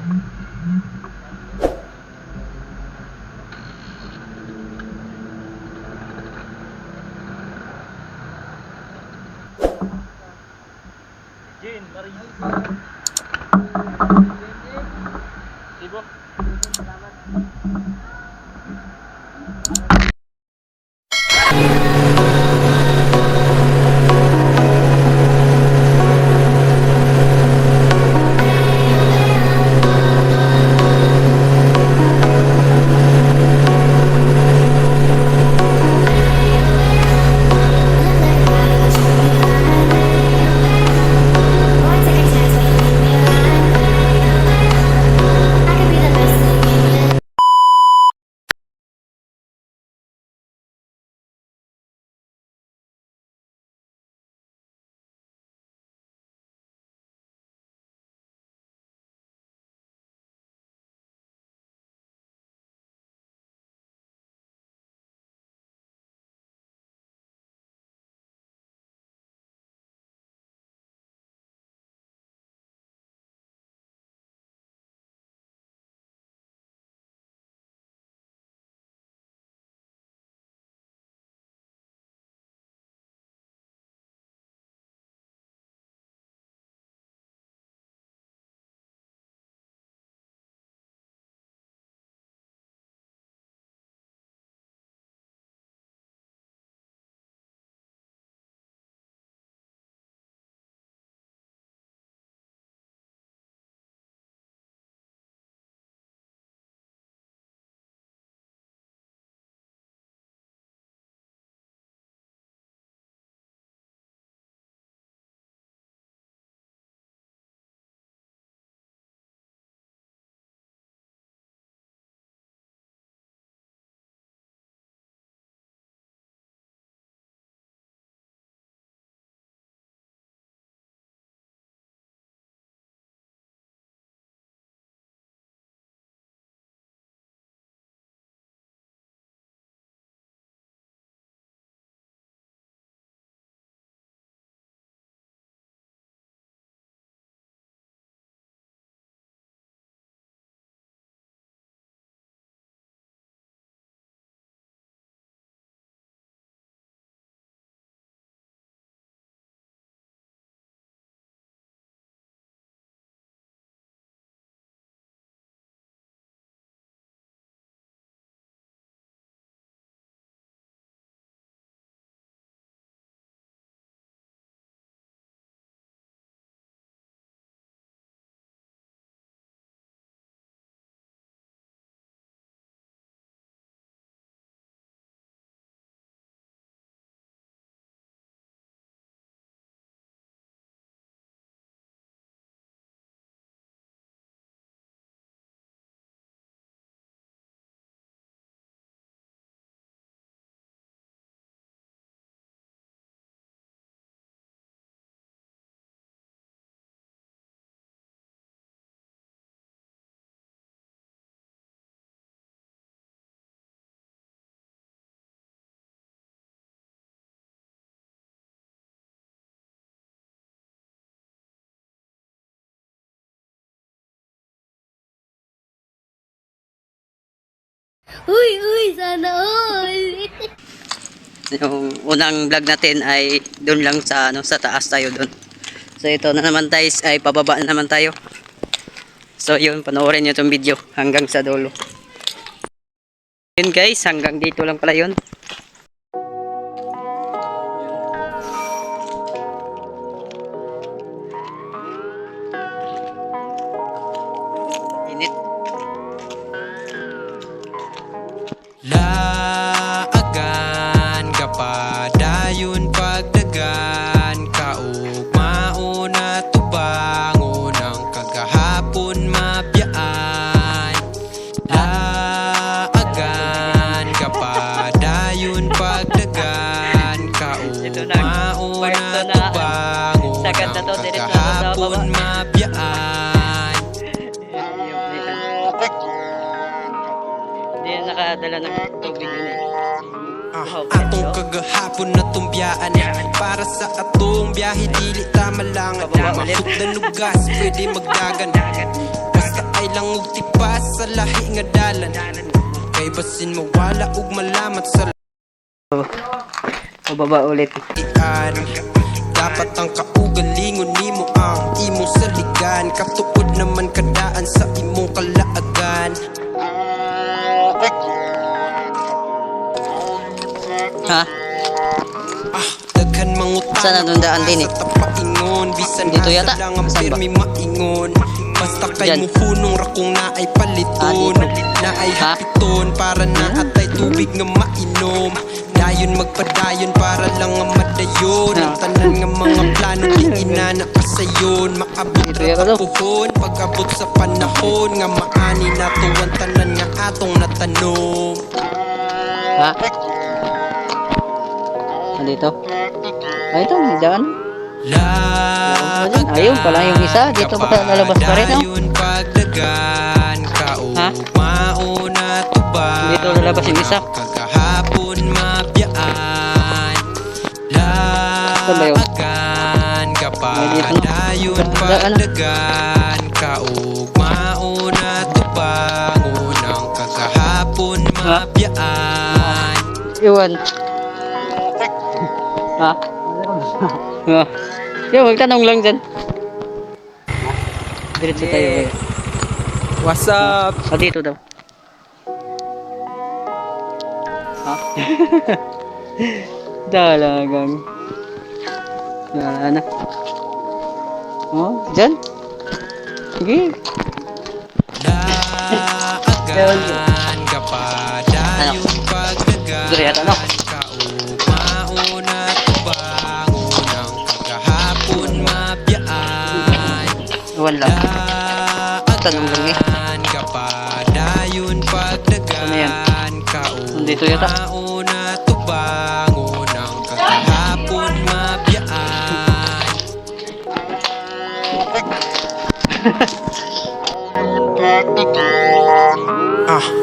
Jin, mari. Ibu. Salamat. Uy, sana all. Yung unang vlog natin ay doon lang sa sa taas tayo doon. So ito na naman guys ay pababa na naman tayo. So yun, panoorin niyo itong video hanggang sa dulo. Yun guys, hanggang dito lang pala yun. Init. Laagan kapadayon pagdagan kaugmaon at tubangon ang kagahapon mabiyaan. Laagan kapadayon pagdagan kaugmaon at tubangon ang kagahapon mabiyaan. Hindi na nakadala ng tubig yun eh. Atong kagahapon na tumbiyaan para sa atong biyahe dili tama lang. Masuk na lugas, pwede magdagan. Basta ay lang og tipas sa lahi nga dalan. Kay basin mawala ug malamat sa Pababa ulit. ian. Dapat ang kaugalingon nimo ang imong saligan. Katuod naman kadaan sa imong kalaagan. Ha? Daghan mangutana Saan na dun daan din eh? sa tapaingon. Bisan Dito yata? asa lang ang Saan ba? pirmi maingon. Basta kay Dyan. muhunong rakong na ay paliton. Na ay Ha? hapiton para na atay tubig nga mainom. Dayon magpadayon para lang nga madayon. Ang tanan nga mga plano di inana kasayon. Maabot Dito ra yata daw. tapuhon. Pag-abot sa panahon nga maani nato ang tanan nga atong natanong. Ha? Nandito? Ay, ito, may daan. Ayun pala yung isa. Dito pa lalabas pa rin, no? Dayon pagdagan Ha? kaugmao na tuban. Dito lalabas yung isa. Kagahapon mabiyaan. Saan ba yun? Laagan Ay, dito, no? kapadayon Daan, ano? pagdagan kaugmao na tuban. Unang kagahapon mabiyaan. Iwan. Ha? Ha? Yo, magtanong lang dyan. Diretso tayo. Eh. What's up? Dito daw. Ha? Dalagang. Wala na. Oh, dyan. Sige. Laagan kapadayon pagdagan. Dito yata, no? Kaugmao na tubang. Unang kagahapon mabiyaan. Iwan lang. Tanong lang eh. Laagan kapadayon Ano yan? pagdagan. Nandito yata. Kaugmao na tubang. Unang kagahapon mabiyaan.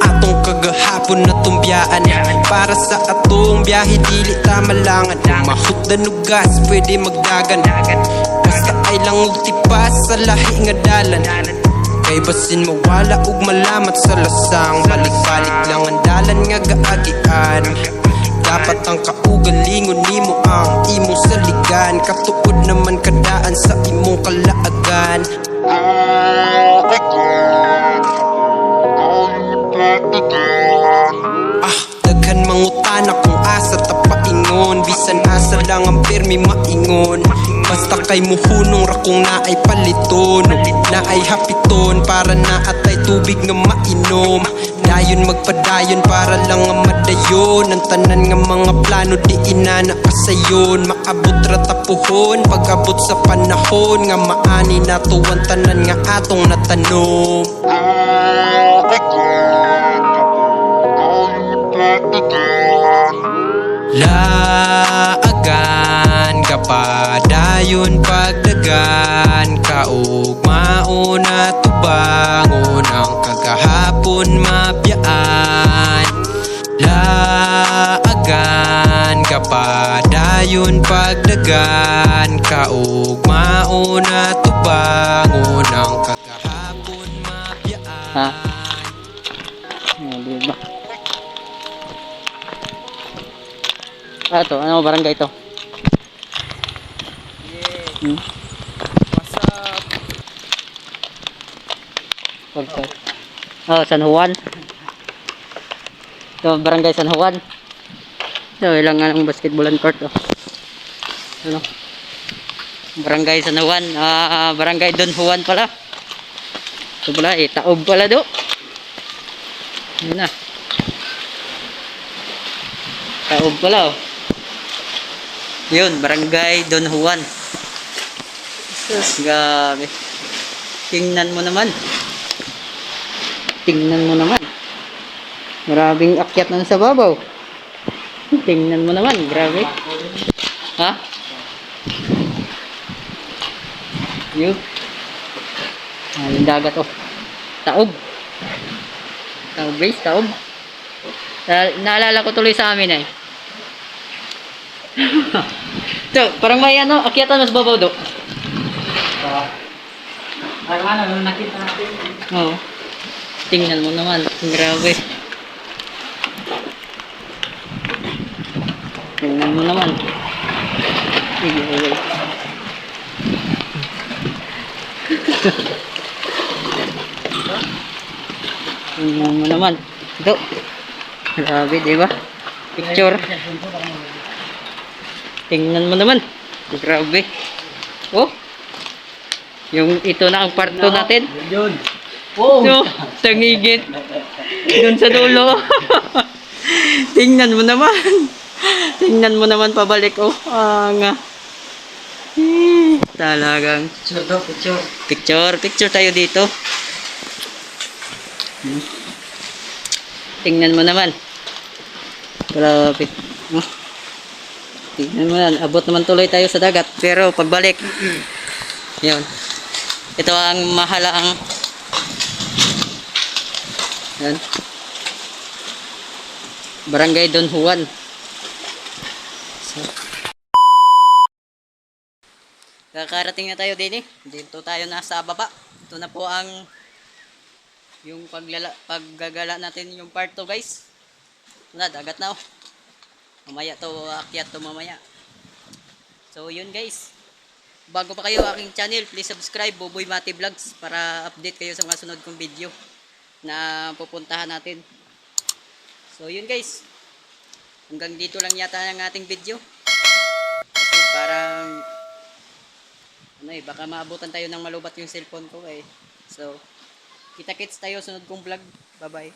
Atong kagahapon na tumbiyaan. Para sa atong biyahe dili ta malangan. Mahutdan og gas pwede magdagan. Basta ay lang og tipas sa lahi nga dalan. Kay basin mawala ug malamat sa lasang. Balik-balik lang ang dalan nga gaagian. Dapat ang kaugalingon nimo ang imong saligan. Katuod naman kadaan sa imong kalaagan. Daghan mangutana kung asa tapaingon. Bisan asa lang ang pirmi maingon. Basta kay muhunong rakong na ay paliton. Na ay hapiton para na atay tubig nga mainom. Dayon magpadayon para lang nga madayon. Ang tanan nga mga plano di inana kasayon. Maabot ra tapuhon pag-abot sa panahon nga maani nato ang tanan nga atong natanong. Laagan kapadayon pagdagan kaugmao na tubang. Unang kagahapon mabiyaan. Laagan kapadayon pagdagan kaugmao na tubang. Unang kagahapon mabiyaan. Ha? Diba? Ito, ano barangay ito? Hmm? What's up? Oh, San Juan. Ito, barangay San Juan. Ito, ilang anong basketballan court. Oh. Ano? Barangay San Juan. Barangay Don Juan pala. Ito pala, Taob pala do. Yun na. Taob pala, oh. Yun, barangay Don Juan. Grabe. Tingnan mo naman. Tingnan mo naman. Maraming akyat na sa babaw. Tingnan mo naman, grabe. Ha? Yun. Yung dagat, oh. Taob. Taob, guys, taob. Naalala ko tuloy sa amin, eh. So, parang may ano, akyatan mas babaw do. Ano, nakita natin. Oo. Tingnan mo naman. Grabe. Tingnan mo naman. Grabe. Tingnan mo naman. Ito. Grabe, di ba? Picture. Tingnan mo naman. Grabe. Oh. Yung ito na ang part 2 natin. Yun. So, tangigit. Doon sa dulo. Tingnan mo naman. Tingnan mo naman pabalik. Oh, nga. Talagang. Picture daw, picture. Picture tayo dito. Tingnan mo naman. Palapit. Tingnan mo naman. Abot naman tuloy tayo sa dagat. Pero pagbalik, yun. Ito ang mahalaang. Yan. Barangay Don Juan. So, kakarating na tayo din eh. Dito tayo nasa baba. Ito na po ang yung paggagala natin yung part 2 guys. Ito na, dagat na oh. Mamaya to, akyat to mamaya. So yun guys. Bago pa kayo aking channel, please subscribe Boboy Mati Vlogs para update kayo sa mga sunod kong video na pupuntahan natin. So yun guys. Hanggang dito lang yata ang ating video. Kasi parang ano eh, baka maabutan tayo ng malubat yung cellphone ko eh. So kita-kits tayo sunod kong vlog. Bye bye.